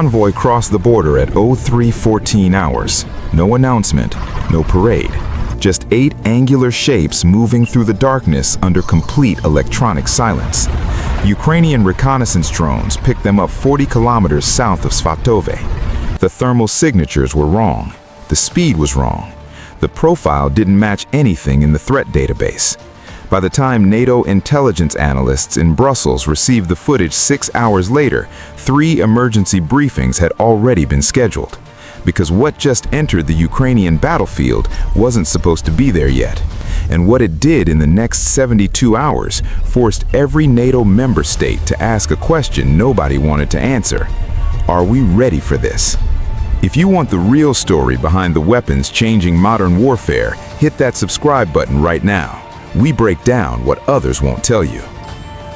convoy crossed the border at 03:14 hours. No announcement, no parade. Just 8 angular shapes moving through the darkness under complete electronic silence. Ukrainian reconnaissance drones picked them up 40 kilometers south of Svatove. The thermal signatures were wrong. The speed was wrong. The profile didn't match anything in the threat database. By the time NATO intelligence analysts in Brussels received the footage 6 hours later, 3 emergency briefings had already been scheduled. Because what just entered the Ukrainian battlefield wasn't supposed to be there yet. And what it did in the next 72 hours forced every NATO member state to ask a question nobody wanted to answer. Are we ready for this? If you want the real story behind the weapons changing modern warfare, hit that subscribe button right now. We break down what others won't tell you.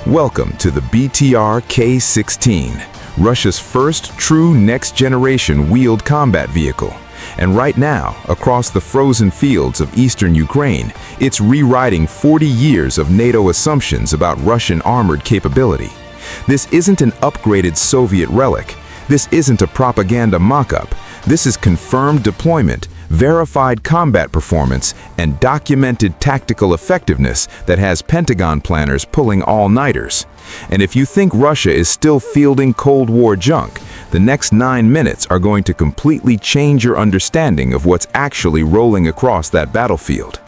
Welcome to the BTR K-16, Russia's first true next-generation wheeled combat vehicle. And right now, across the frozen fields of eastern Ukraine, it's rewriting 40 years of NATO assumptions about Russian armored capability. This isn't an upgraded Soviet relic. This isn't a propaganda mock-up. This is confirmed deployment, verified combat performance, and documented tactical effectiveness that has Pentagon planners pulling all-nighters. And if you think Russia is still fielding Cold War junk, the next 9 minutes are going to completely change your understanding of what's actually rolling across that battlefield.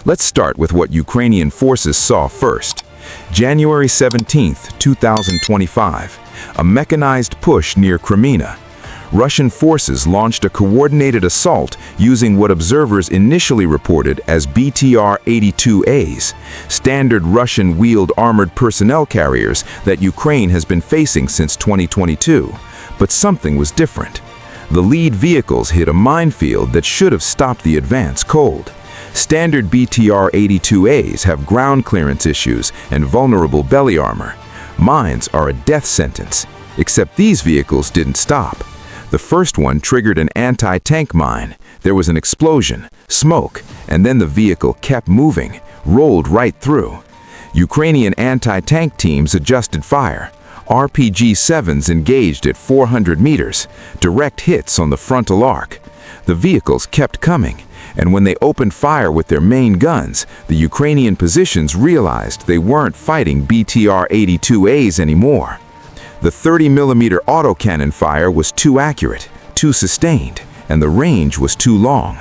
Let's start with what Ukrainian forces saw first. January 17, 2025, a mechanized push near Crimea. Russian forces launched a coordinated assault using what observers initially reported as BTR-82As, standard Russian wheeled armored personnel carriers that Ukraine has been facing since 2022. But something was different. The lead vehicles hit a minefield that should have stopped the advance cold. Standard BTR-82As have ground clearance issues and vulnerable belly armor. Mines are a death sentence, except these vehicles didn't stop. The first one triggered an anti-tank mine. There was an explosion, smoke, and then the vehicle kept moving, rolled right through. Ukrainian anti-tank teams adjusted fire. RPG-7s engaged at 400 meters, direct hits on the frontal arc. The vehicles kept coming, and when they opened fire with their main guns, the Ukrainian positions realized they weren't fighting BTR-82As anymore. The 30mm autocannon fire was too accurate, too sustained, and the range was too long.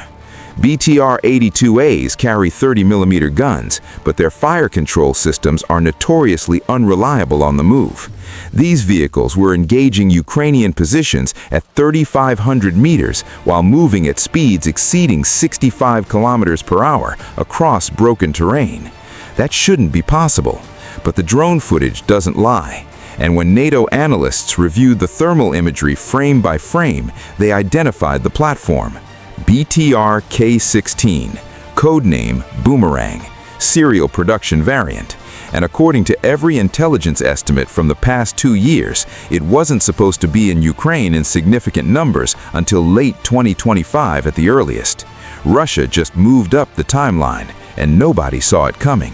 BTR-82As carry 30mm guns, but their fire control systems are notoriously unreliable on the move. These vehicles were engaging Ukrainian positions at 3,500 meters while moving at speeds exceeding 65 kilometers per hour across broken terrain. That shouldn't be possible, but the drone footage doesn't lie. And when NATO analysts reviewed the thermal imagery frame by frame, they identified the platform. BTR K-16, codename Boomerang, serial production variant. And according to every intelligence estimate from the past 2 years, it wasn't supposed to be in Ukraine in significant numbers until late 2025 at the earliest. Russia just moved up the timeline, and nobody saw it coming.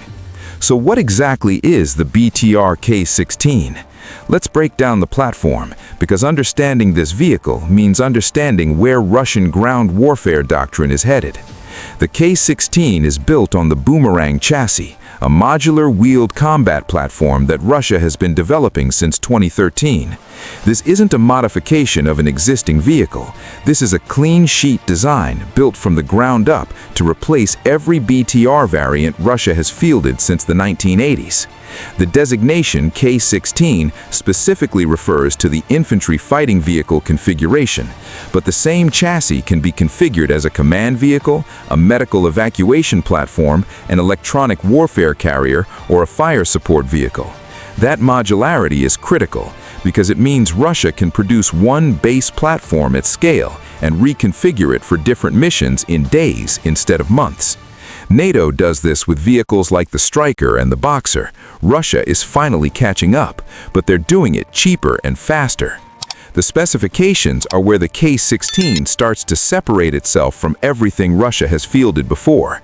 So what exactly is the BTR K-16? Let's break down the platform, because understanding this vehicle means understanding where Russian ground warfare doctrine is headed. The K-16 is built on the Boomerang chassis, a modular wheeled combat platform that Russia has been developing since 2013. This isn't a modification of an existing vehicle. This is a clean sheet design built from the ground up to replace every BTR variant Russia has fielded since the 1980s. The designation K-16 specifically refers to the infantry fighting vehicle configuration, but the same chassis can be configured as a command vehicle, a medical evacuation platform, an electronic warfare carrier, or a fire support vehicle. That modularity is critical because it means Russia can produce one base platform at scale and reconfigure it for different missions in days instead of months. NATO does this with vehicles like the Stryker and the Boxer. Russia is finally catching up, but they're doing it cheaper and faster. The specifications are where the K-16 starts to separate itself from everything Russia has fielded before.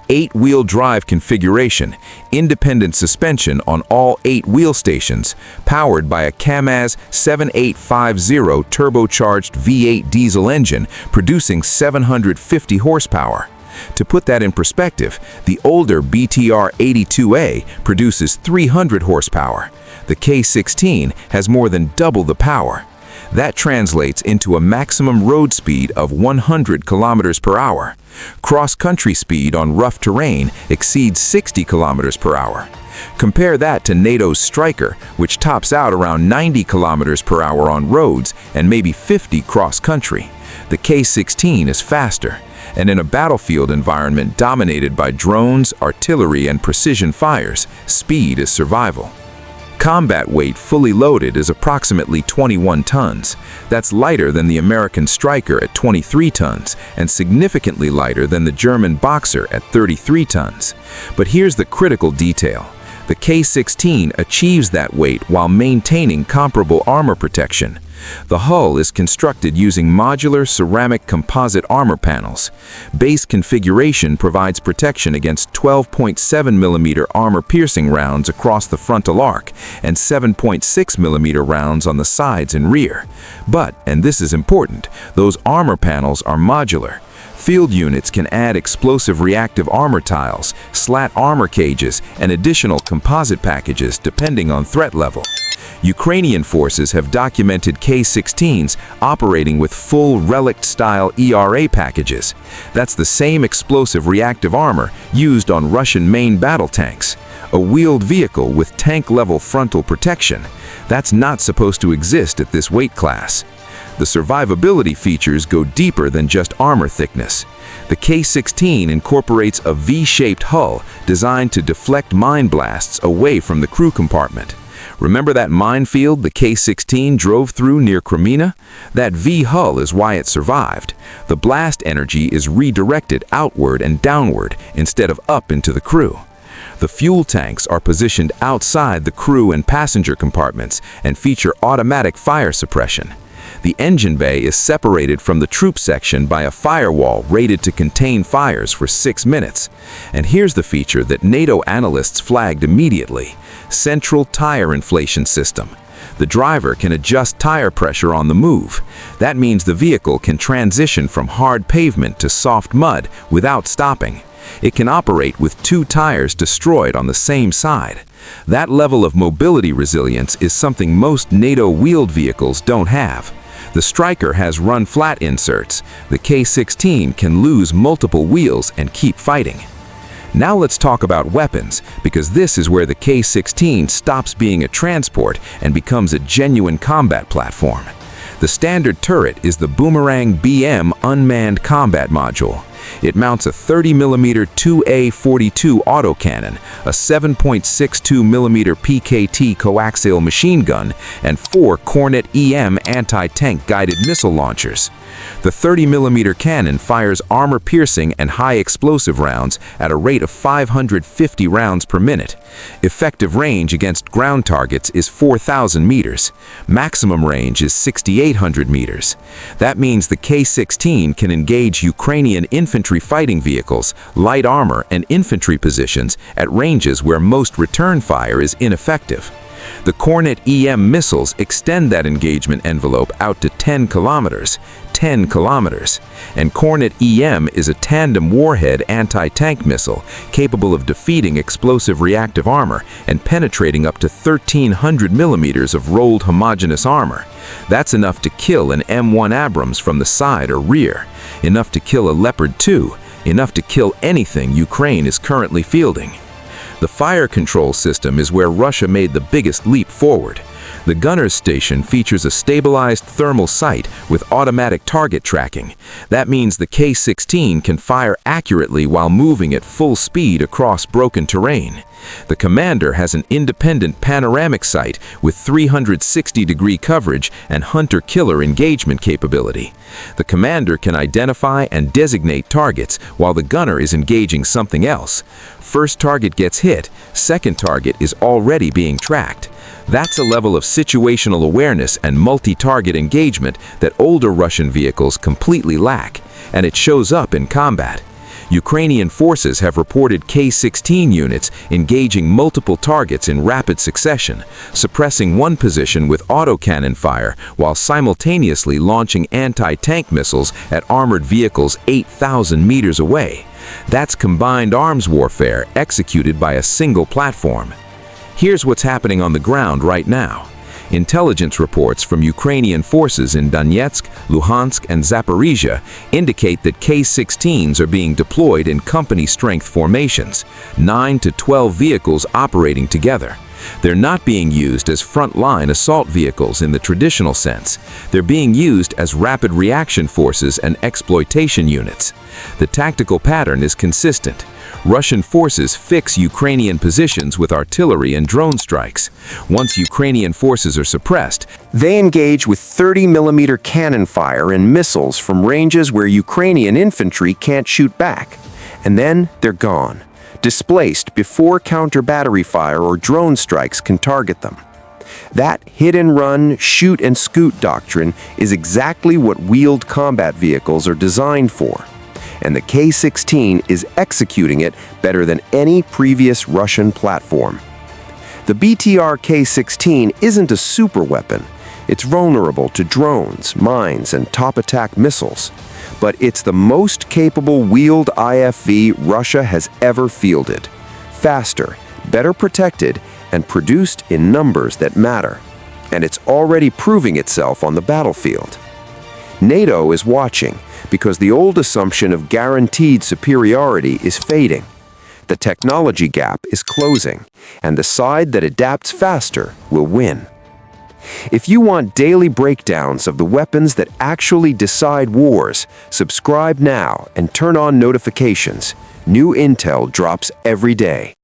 8-wheel drive configuration, independent suspension on all 8 wheel stations, powered by a KAMAZ 7850 turbocharged V8 diesel engine producing 750 horsepower. To put that in perspective, the older BTR 82A produces 300 horsepower. The K-16 has more than double the power. That translates into a maximum road speed of 100 kilometers per hour. Cross-country speed on rough terrain exceeds 60 kilometers per hour. Compare that to NATO's Stryker, which tops out around 90 kilometers per hour on roads and maybe 50 cross-country. The K-16 is faster, and in a battlefield environment dominated by drones, artillery, and precision fires, speed is survival. Combat weight fully loaded is approximately 21 tons. That's lighter than the American Stryker at 23 tons and significantly lighter than the German Boxer at 33 tons. But here's the critical detail. The K-16 achieves that weight while maintaining comparable armor protection. The hull is constructed using modular ceramic composite armor panels. Base configuration provides protection against 12.7mm armor-piercing rounds across the frontal arc and 7.6mm rounds on the sides and rear. But, and this is important, those armor panels are modular. Field units can add explosive reactive armor tiles, slat armor cages, and additional composite packages depending on threat level. Ukrainian forces have documented K-16s operating with full relic-style ERA packages. That's the same explosive reactive armor used on Russian main battle tanks. A wheeled vehicle with tank-level frontal protection. That's not supposed to exist at this weight class. The survivability features go deeper than just armor thickness. The K-16 incorporates a V-shaped hull designed to deflect mine blasts away from the crew compartment. Remember that minefield the K-16 drove through near Crimea? That V-hull is why it survived. The blast energy is redirected outward and downward instead of up into the crew. The fuel tanks are positioned outside the crew and passenger compartments and feature automatic fire suppression. The engine bay is separated from the troop section by a firewall rated to contain fires for 6 minutes. And here's the feature that NATO analysts flagged immediately: central tire inflation system. The driver can adjust tire pressure on the move. That means the vehicle can transition from hard pavement to soft mud without stopping. It can operate with 2 tires destroyed on the same side. That level of mobility resilience is something most NATO wheeled vehicles don't have. The Stryker has run-flat inserts. The K-16 can lose multiple wheels and keep fighting. Now let's talk about weapons, because this is where the K-16 stops being a transport and becomes a genuine combat platform. The standard turret is the Boomerang BM Unmanned Combat Module. It mounts a 30mm 2A42 autocannon, a 7.62mm PKT coaxial machine gun, and 4 Kornet EM anti-tank guided missile launchers. The 30mm cannon fires armor-piercing and high-explosive rounds at a rate of 550 rounds per minute. Effective range against ground targets is 4,000 meters. Maximum range is 6,800 meters. That means the K-16 can engage Ukrainian infantry fighting vehicles, light armor, and infantry positions at ranges where most return fire is ineffective. The Kornet EM missiles extend that engagement envelope out to 10 kilometers. 10 kilometers. And Kornet EM is a tandem warhead anti-tank missile capable of defeating explosive reactive armor and penetrating up to 1,300 millimeters of rolled homogeneous armor. That's enough to kill an M1 Abrams from the side or rear, enough to kill a Leopard 2, enough to kill anything Ukraine is currently fielding. The fire control system is where Russia made the biggest leap forward. The gunner's station features a stabilized thermal sight with automatic target tracking. That means the K-16 can fire accurately while moving at full speed across broken terrain. The commander has an independent panoramic sight with 360-degree coverage and hunter-killer engagement capability. The commander can identify and designate targets while the gunner is engaging something else. First target gets hit, second target is already being tracked. That's a level of situational awareness and multi-target engagement that older Russian vehicles completely lack, and it shows up in combat. Ukrainian forces have reported K-16 units engaging multiple targets in rapid succession, suppressing one position with autocannon fire while simultaneously launching anti-tank missiles at armored vehicles 8,000 meters away. That's combined arms warfare executed by a single platform. Here's what's happening on the ground right now. Intelligence reports from Ukrainian forces in Donetsk, Luhansk, and Zaporizhia indicate that K-16s are being deployed in company-strength formations, 9 to 12 vehicles operating together. They're not being used as front-line assault vehicles in the traditional sense. They're being used as rapid reaction forces and exploitation units. The tactical pattern is consistent. Russian forces fix Ukrainian positions with artillery and drone strikes. Once Ukrainian forces are suppressed, they engage with 30mm cannon fire and missiles from ranges where Ukrainian infantry can't shoot back. And then they're gone, displaced before counter-battery fire or drone strikes can target them. That hit-and-run, shoot-and-scoot doctrine is exactly what wheeled combat vehicles are designed for. And the K-16 is executing it better than any previous Russian platform. The BTR K-16 isn't a superweapon. It's vulnerable to drones, mines, and top-attack missiles. But it's the most capable wheeled IFV Russia has ever fielded. Faster, better protected, and produced in numbers that matter. And it's already proving itself on the battlefield. NATO is watching, because the old assumption of guaranteed superiority is fading. The technology gap is closing, and the side that adapts faster will win. If you want daily breakdowns of the weapons that actually decide wars, subscribe now and turn on notifications. New intel drops every day.